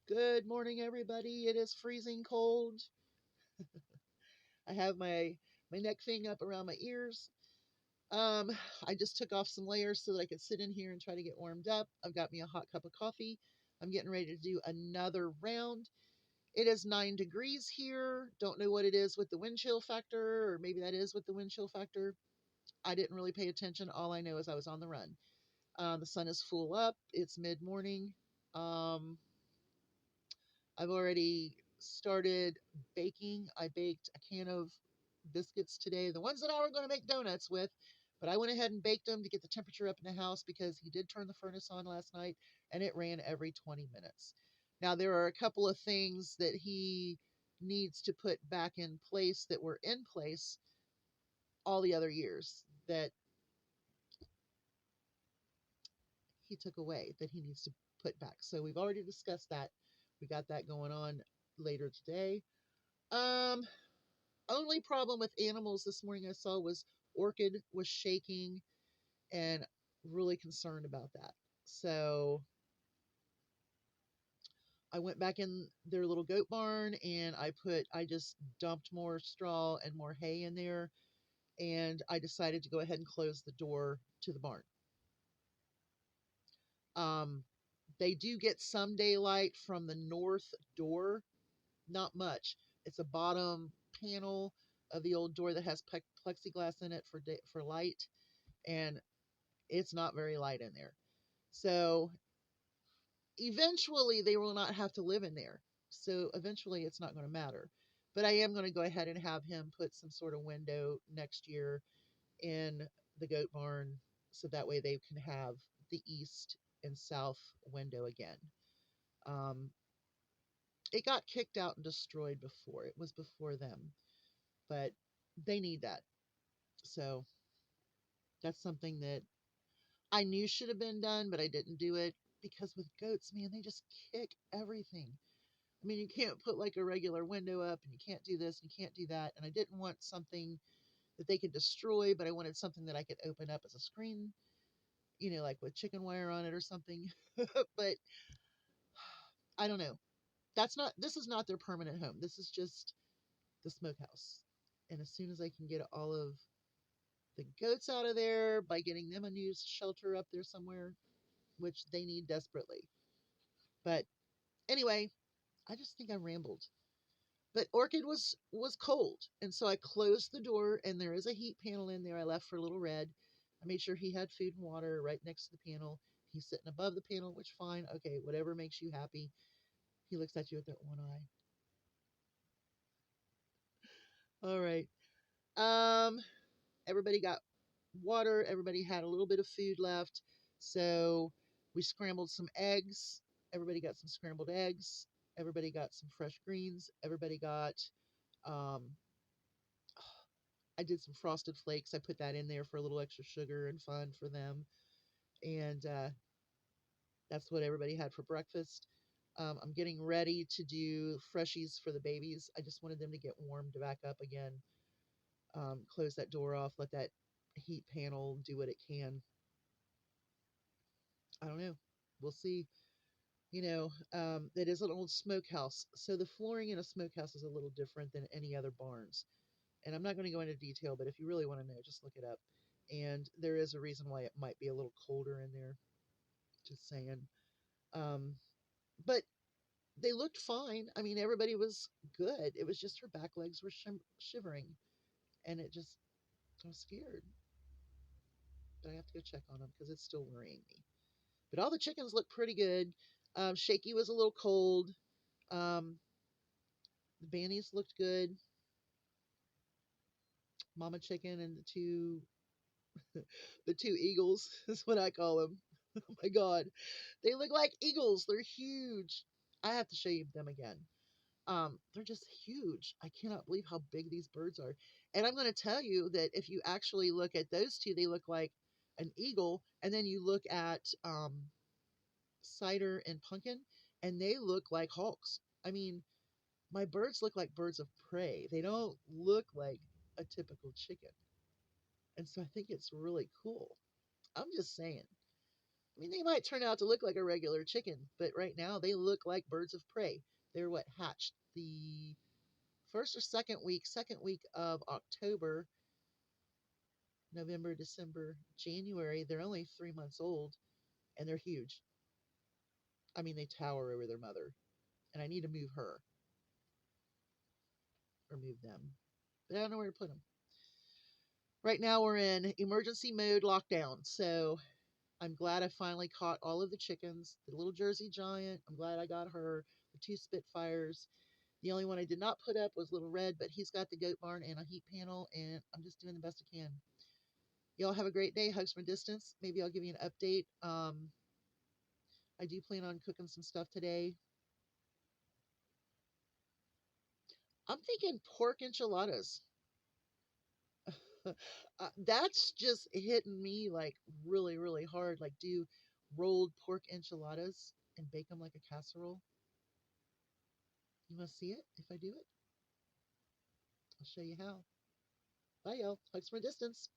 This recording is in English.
Good morning, everybody. It is freezing cold. I have my neck thing up around my ears. Um, I just took off some layers so that I could sit in here and try to get warmed up. I've got me a hot cup of coffee. I'm getting ready to do another round. It is 9 degrees here. Don't know what it is with the wind chill factor, or maybe that is with the wind chill factor. I didn't really pay attention. All I know is I was on the run. The sun is full up. It's mid morning. Um, I've already started baking. I baked a can of biscuits today, the ones that I were going to make donuts with, but I went ahead and baked them to get the temperature up in the house because he did turn the furnace on last night and it ran every 20 minutes. Now, there are a couple of things that he needs to put back in place that were in place all the other years that he took away that he needs to put back. So we've already discussed that. We got that going on later today. Um, Only problem with animals this morning I saw was Orchid was shaking and really concerned about that. So I went back in their little goat barn and I just dumped more straw and more hay in there, and I decided to go ahead and close the door to the barn. Um, they do get some daylight from the north door, not much. It's a bottom panel of the old door that has plexiglass in it for light, and it's not very light in there. So eventually they will not have to live in there. So eventually it's not going to matter. But I am going to go ahead and have him put some sort of window next year in the goat barn so that way they can have the east and south window again. Um, it got kicked out and destroyed before. It was before them, but they need that. So that's something that I knew should have been done, but I didn't do it because with goats, man, they just kick everything. I mean, you can't put like a regular window up and you can't do this and you can't do that. And I didn't want something that they could destroy, but I wanted something that I could open up as a screen, like with chicken wire on it or something. But I don't know. This is not their permanent home. This is just the smokehouse. And as soon as I can get all of the goats out of there by getting them a new shelter up there somewhere, which they need desperately. But anyway, I just think I rambled. But Orchid was cold, and so I closed the door, and there is a heat panel in there I left for little Red. I made sure he had food and water right next to the panel. He's sitting above the panel, which fine, okay, whatever makes you happy. He looks at you with that one eye. All right. Um, Everybody got water. Everybody had a little bit of food left, so we scrambled some eggs. Everybody got some scrambled eggs. Everybody got some fresh greens. Everybody got um, I did some frosted flakes. I put that in there for a little extra sugar and fun for them. And that's what everybody had for breakfast. I'm getting ready to do freshies for the babies. I just wanted them to get warmed back up again. Close that door off, let that heat panel do what it can. I don't know. We'll see. It is an old smokehouse. So the flooring in a smokehouse is a little different than any other barns. And I'm not going to go into detail, but if you really want to know, just look it up. And there is a reason why it might be a little colder in there. Just saying. Um, but they looked fine. I mean, everybody was good. It was just her back legs were shivering, and I was scared. But I have to go check on them because it's still worrying me. But all the chickens look pretty good. Shaky was a little cold. Um, the bannies looked good. Mama chicken and the two eagles is what I call them. Oh my god, they look like eagles. They're huge. I have to show you them again. They're just huge. I cannot believe how big these birds are. And I'm going to tell you that if you actually look at those two, they look like an eagle. And then you look at Cider and Pumpkin, and they look like hawks. I mean, my birds look like birds of prey. They don't look like a typical chicken. And so I think it's really cool. I'm just saying. I mean, they might turn out to look like a regular chicken, but right now they look like birds of prey. They're what hatched the first or second week of October, November, December, January. They're only 3 months old and they're huge. I mean, they tower over their mother, and I need to move her or move them, but I don't know where to put them. Right now, we're in emergency mode lockdown, so I'm glad I finally caught all of the chickens. The little Jersey Giant, I'm glad I got her. The two Spitfires. The only one I did not put up was Little Red, but he's got the goat barn and a heat panel, and I'm just doing the best I can. Y'all have a great day. Hugs from a distance. Maybe I'll give you an update. I do plan on cooking some stuff today. I'm thinking pork enchiladas. That's just hitting me like really, really hard. Like, do rolled pork enchiladas and bake them like a casserole. You want to see it if I do it? I'll show you how. Bye, y'all. Hugs from a distance.